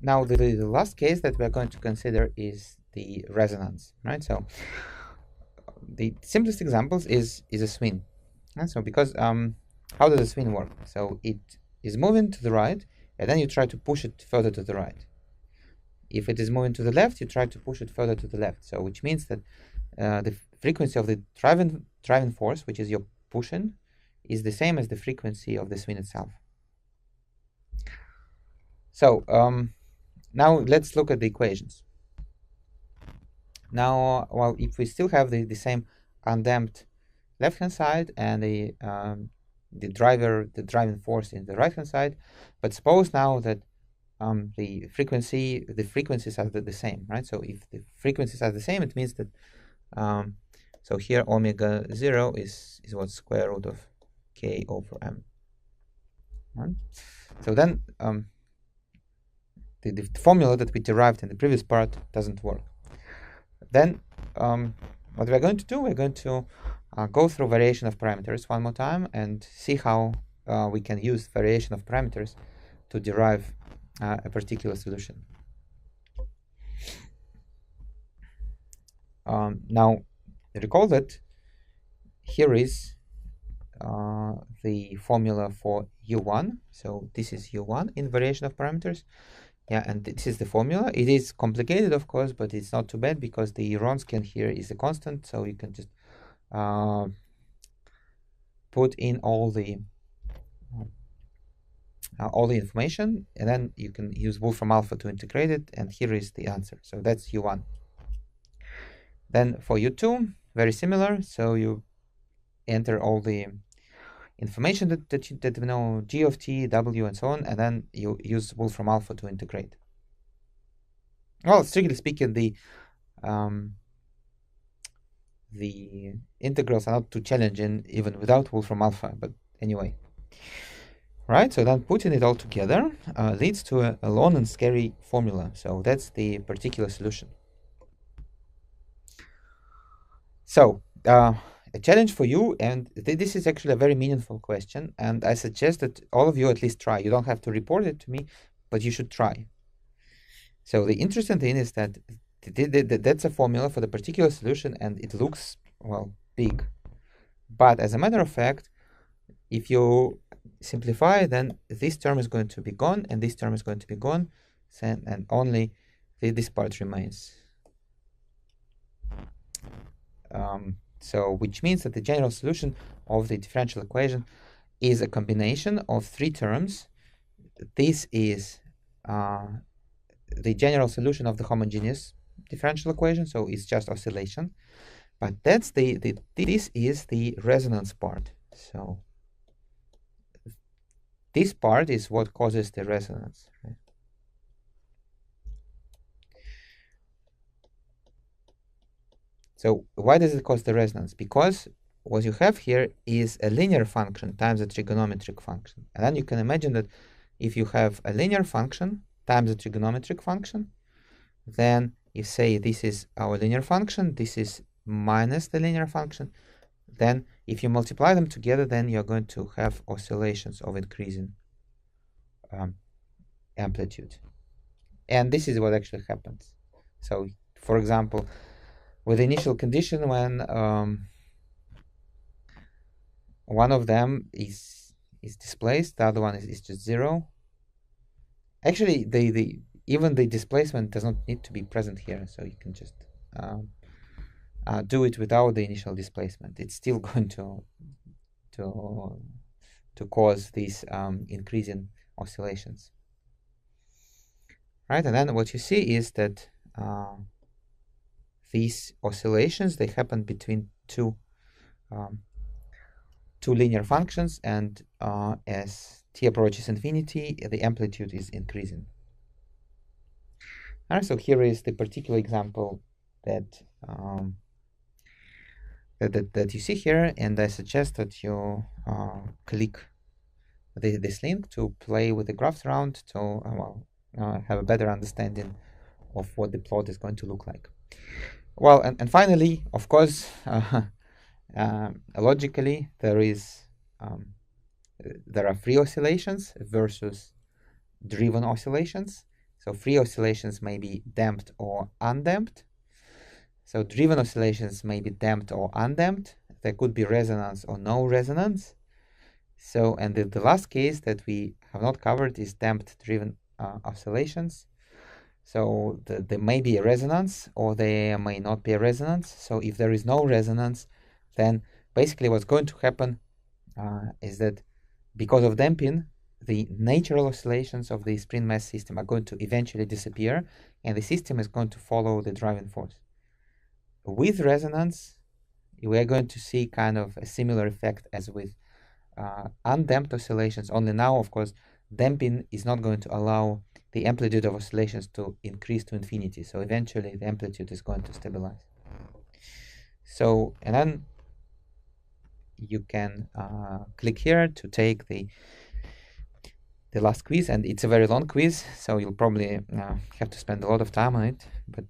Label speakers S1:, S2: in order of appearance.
S1: now the last case that we're going to consider is the resonance, right? So the simplest examples is a swing. And so because how does a swing work? So it is moving to the right, and then you try to push it further to the right. If it is moving to the left, you try to push it further to the left. So which means that the frequency of the driving force, which is your pushing, is the same as the frequency of the swing itself. So now let's look at the equations. Now, well, if we still have the same undamped left-hand side and the driving force in the right-hand side, but suppose now that the frequencies are the same, right? So if the frequencies are the same, it means that so here omega 0 is what, square root of k over m. Right? So then the formula that we derived in the previous part doesn't work. Then what we're going to do, we're going to go through variation of parameters one more time and see how we can use variation of parameters to derive a particular solution. Now, recall that here is the formula for U1. So this is U1 in variation of parameters. Yeah, and this is the formula. It is complicated, of course, but it's not too bad because the Wronskian here is a constant, so you can just put in all the information, and then you can use Wolfram alpha to integrate it, and here is the answer. So that's U1. Then for U2, very similar. So you enter all the information that we know, G of t, W, and so on, and then you use Wolfram alpha to integrate. Well, strictly speaking, the integrals are not too challenging even without Wolfram alpha, but anyway. Right, so then putting it all together leads to a long and scary formula. So that's the particular solution. So a challenge for you, and this is actually a very meaningful question, and I suggest that all of you at least try. You don't have to report it to me, but you should try. So the interesting thing is that that's a formula for the particular solution, and it looks, well, big. But as a matter of fact, if you simplify, then this term is going to be gone, and this term is going to be gone, and only this part remains. So which means that the general solution of the differential equation is a combination of three terms. This is the general solution of the homogeneous differential equation, so it's just oscillation. But that's this is the resonance part. So this part is what causes the resonance. Right? So why does it cause the resonance? Because what you have here is a linear function times a trigonometric function. And then you can imagine that if you have a linear function times a trigonometric function, then you say this is our linear function, this is minus the linear function. Then if you multiply them together, then you're going to have oscillations of increasing amplitude. And this is what actually happens. So, for example, with the initial condition, when one of them is displaced, the other one is just 0. Actually, even the displacement does not need to be present here, so you can just do it without the initial displacement. It's still going to cause these increasing oscillations, right? And then what you see is that these oscillations, they happen between two linear functions, and as t approaches infinity, the amplitude is increasing. All right, so here is the particular example that that you see here, and I suggest that you click this link to play with the graphs around to have a better understanding of what the plot is going to look like. Well, and finally, of course, logically, there are free oscillations versus driven oscillations. So free oscillations may be damped or undamped. So driven oscillations may be damped or undamped. There could be resonance or no resonance. So, and the last case that we have not covered is damped driven oscillations. So there may be a resonance or there may not be a resonance. So if there is no resonance, then basically what's going to happen is that because of damping, the natural oscillations of the spring mass system are going to eventually disappear, and the system is going to follow the driving force. With resonance, we are going to see kind of a similar effect as with undamped oscillations, only now, of course, damping is not going to allow the amplitude of oscillations to increase to infinity. So eventually the amplitude is going to stabilize. So, and then you can click here to take the last quiz, and it's a very long quiz, so you'll probably have to spend a lot of time on it, but